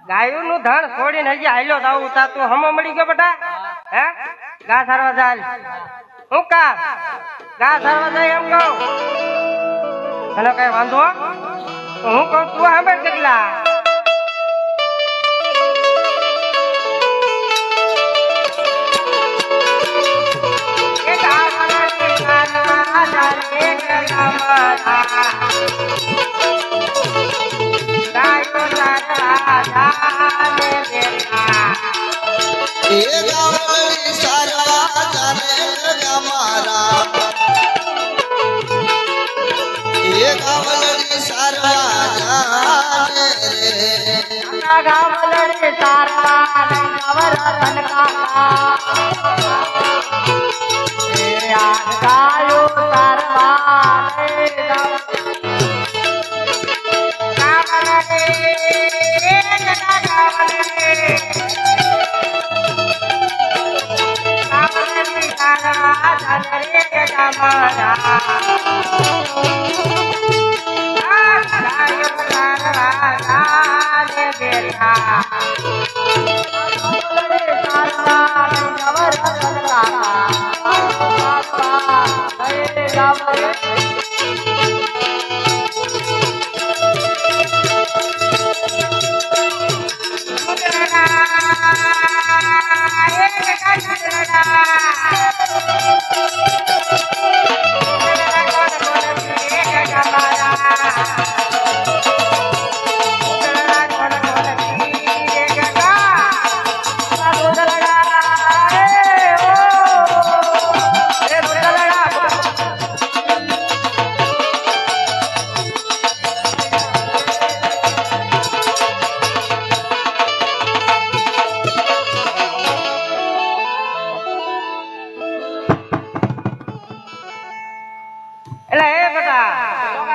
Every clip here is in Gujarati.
ગાયું નું ધણ છોડીને હજી હાલ્યો તાવું તા તું હમો મળી ગયો બેટા હે ગા સારવા જાય હું કા ગા સારવા જાય એમ કહું તને કઈ વાંધો હું કહું તું સાંભળ કેટલા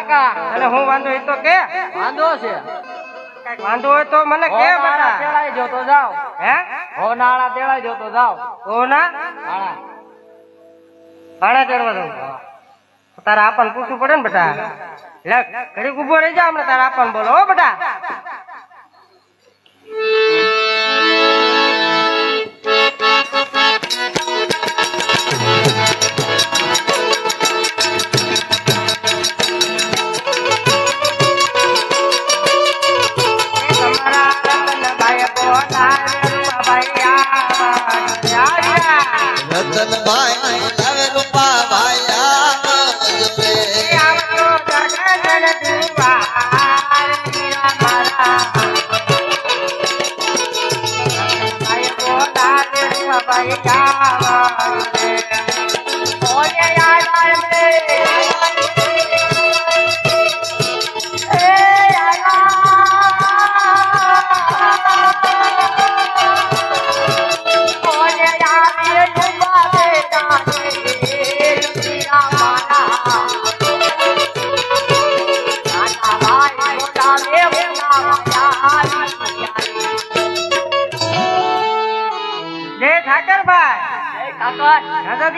કાકા અને હું વાંધો એ તો કે વાંધો છે કઈક વાંધો હોય તો મને કે નાળા બેટા તેડાઈ જો તો જાવ હે હો નાળા તેડાઈ જો તો જાવ ઓ ના નાળા ભાડા ચડવા દઉં તારા આપણ પૂછવું પડે ને બેટા લે ઘડીક ઉભો રહી જા હમણાં તારા આપણ બોલો હો બેટા રતનભાઈ લાવે રૂપા ભાઈ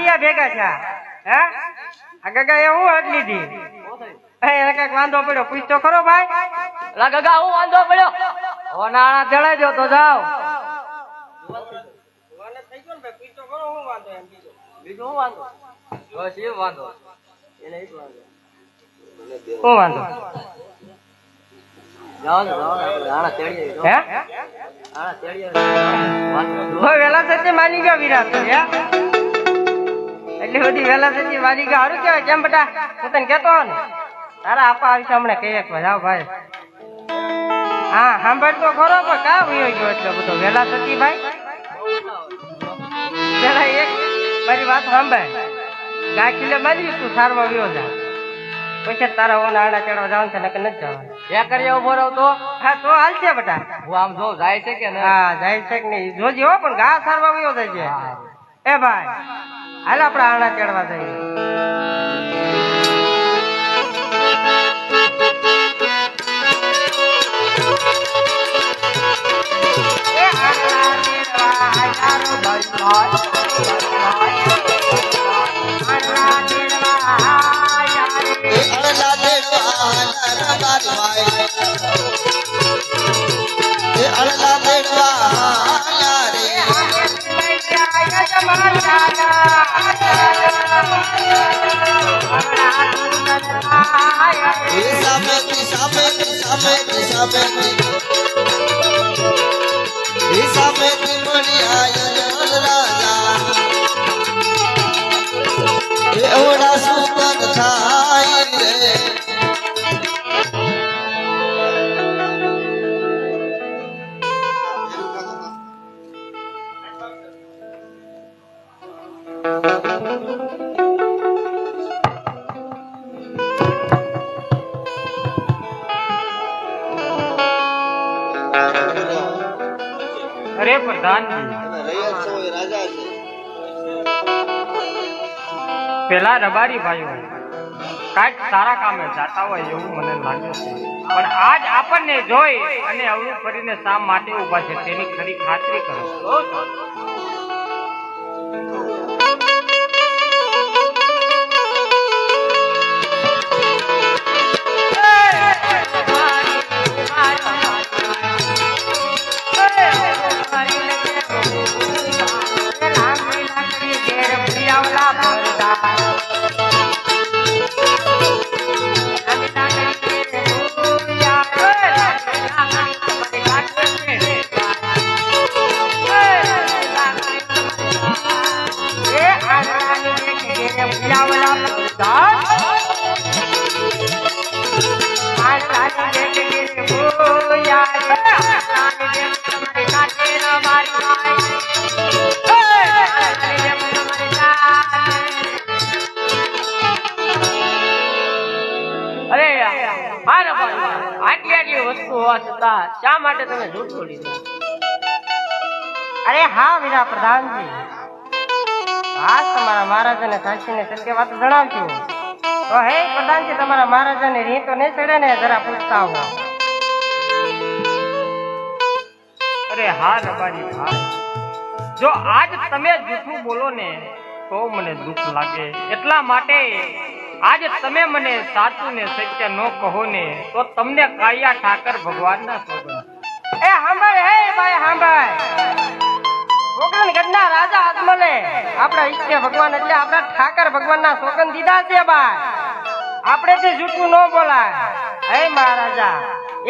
આવજે ભેગા છે હે આ ગગા એ હું હટ લીધી એને કઈક વાંધો પડ્યો પૂછ તો ખરો ભાઈ લા ગગા હું વાંધો પડ્યો હો નાળા તેડાઈ જો તો જાવ બીજું હું વાંધો બસ એ વાંધો એને એ વાંધો હું વાંધો જાવ નાળા તેડી હે નાળા તેડી બહુ વેલા થતી માની ગયો વિરાટ હે એટલી બધી વેલા થતી માની ગયો સારું કેવાય કેમ બેટા હું તને કેતો ને તારા આપા આવી હમણાં કહીએ જાઓ ભાઈ હા સાંભળ તો ખરો પણ કા વયો ગયો એટલો બધો વેલા થતી ભાઈ પેલા એક મારી વાત સાંભળ ગાય કિલે બાંધી તું સારવા વયો જા પછી તારા ઓના આડા ચડવા જવાનું છે નકર નથી જવાનું એ કરીએ ઉભો રહો તો હા તો હાલશે બેટા હું આમ જો જાય છે કે નહીં હા જાય છે કે નહીં જોજે હો પણ ઘા સારવા વયો જજે એ ભાઈ હાલ આપણે આણા ચડવા જઈએ અરે પ્રધાનજી પેલા રબારી ભાઈઓ કાંઈક સારા કામે જાતા હોય એવું મને લાગે છે પણ આજ આપણને જોઈ અને અવળું કરીને શા માટે ઊભા છે તેની ખરી ખાતરી કરો શા માટે તમે જૂઠ બોલી અરે હા વીરા પ્રધાનજી હા તમારા મહારાજ અને સાચીને સત્ય વાત જણાવજો તો હે પ્રધાનજી તમારા મહારાજાની રીત તો નહીં ચડે ને જરા પૂછતા આવો. અરે હા રબારી ભાઈ, જો આજ તમે જૂઠું બોલો ને તો મને દુઃખ લાગે. એટલા માટે આજ તમે મને સાચું ને સત્ય ન કહો ને તો તમને કાળિયા ઠાકર ભગવાનના સોગંદ. એ સાંભળ હે ભાઈ સાંભળ. ગોકર્ણ ગઢના રાજા આત્મલે આપણા ઈષ્ટ ભગવાન એટલે આપણા ઠાકર ભગવાનના સોગંદ દીધા છે ભાઈ. આપણે જે જૂઠું ન બોલાય. હે મહારાજા,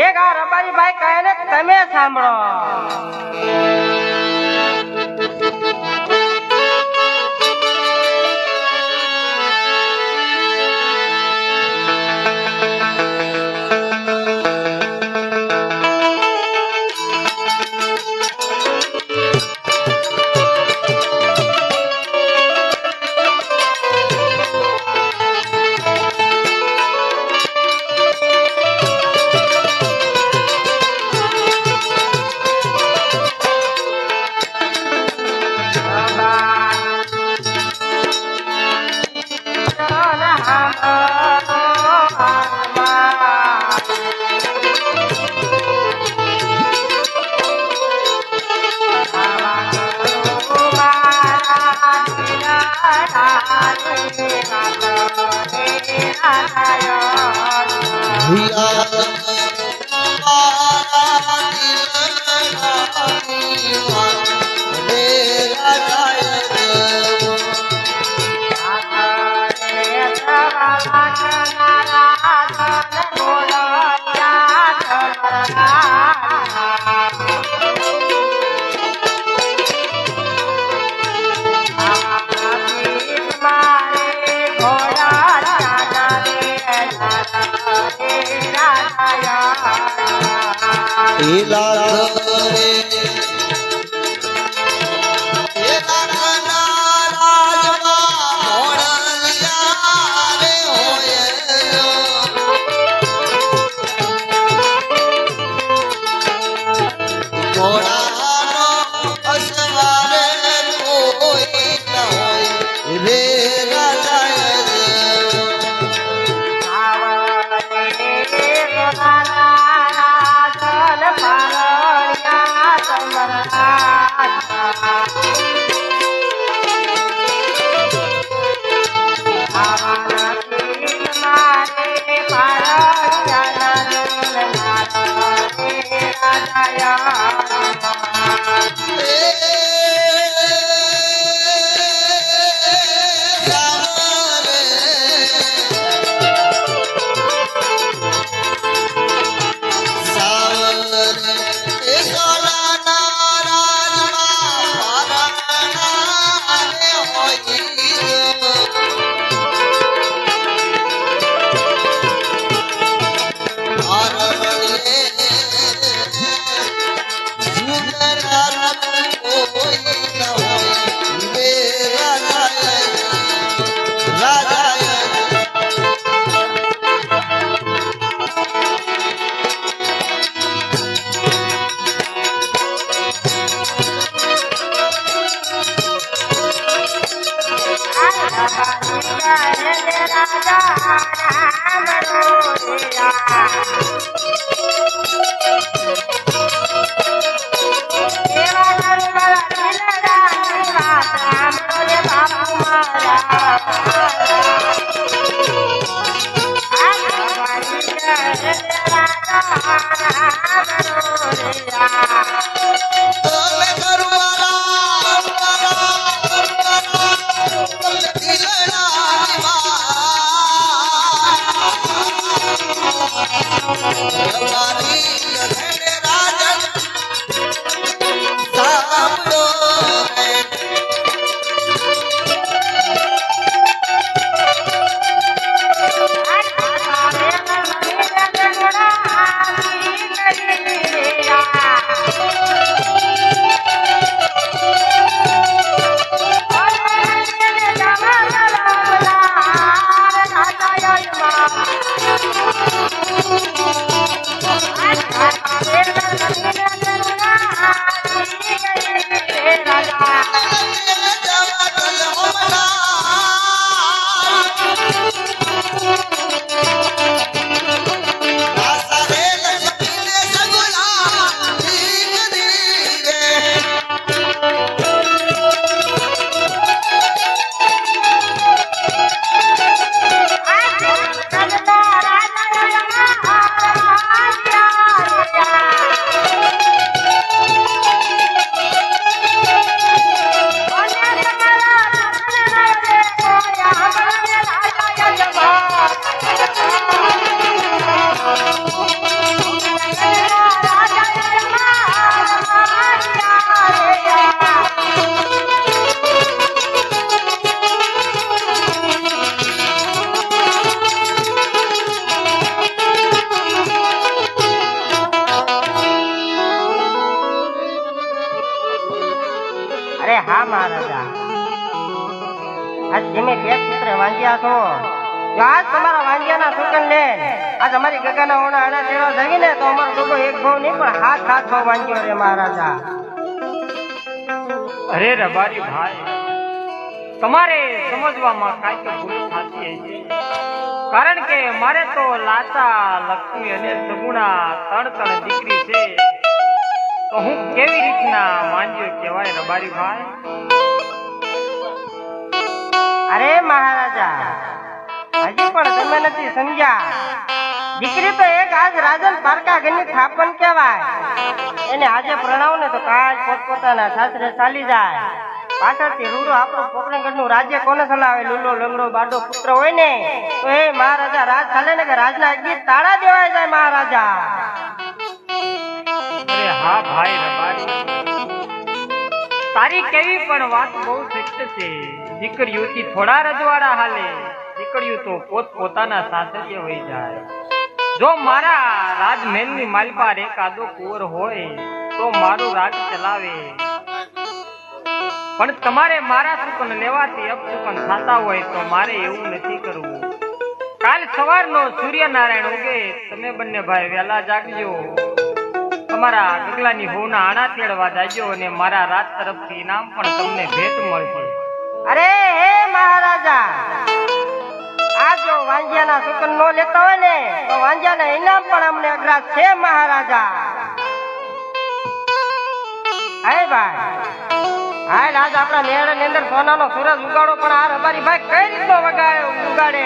એક આ રબારી ભાઈ કહે ને તમે સાંભળો. આજ તમે બે પુત્ર વાંજ્યા છો. જો આજ તમારા વાંજ્યાના સુકન લે આજ અમારી ગગાના ઓણા આડા તેડવા જાવી ને તો અમારો ગગો એક ભાવ નહીં પણ હાથ ભાવ વાંજ્યો રે મહારાજા. અરે રબારી ભાઈ, તમારે સમજવામાં કાંઈક ભૂલ થતી હશે. કારણ કે મારે તો લાતા લક્ષ્મી અને સગુણા ત્રણ દીકરી છે, તો હું કેવી રીતના માંજ્યો કહેવાય રબારી ભાઈ? અરે મહારાજા, હજી પણ તમે નથી સમજ્યા. દીકરી તો એક આજ રાજન પારકા ઘરની થાપણ કહેવાય. એને આજે પ્રણાવ ને તો કાલ પોતપોતાના સાસરે ચાલી જાય. પાછળથી રૂડો આપણું પોકરણગઢનું રાજ્ય કોને ચલાવે? લૂલો લંગડો બાડો પુત્ર હોય ને તો એ મહારાજા રાજ ચાલે ને કે રાજના અગ્નિ તાળા દેવાય જાય મહારાજા. અરે હા ભાઈ રબારી, તારી કેવી પણ વાત બહુ સત્ય છે. દીકરીઓથી થોડા રજવાડા હાલે, દીકરીઓ તો પોત પોતાના સાસરીએ વહી જાય. જો મારા રાજમહેલની માલપા એકાદો કુંવર હોય તો મારું રાજ ચલાવે, પણ તમારે મારા સુકન લેવાથી અપસુકન થતા હોય તો મારે એવું નથી કરવું. કાલ સવારનો સૂર્યનારાયણ ઉગે તમે બંને ભાઈ વહેલા જાગજો, તમારા ગગલાની હોના આણા તેડવા જાજો અને મારા રાજ તરફથી ઇનામ પણ તમને ભેટ મળશે. અરે હે મહારાજા, આ જો વાંજિયાના સુકન નો લેતા હોય ને તો વાંજિયાના ઇનામ પણ અમને અગ્રાસ છે મહારાજા. હે ભાઈ, હાલ આજ આપણા નેહડાની અંદર સોનાનો સૂરજ ઉગાડો, પણ આ રબારી ભાઈ કઈ રીતનો ઉગાડે?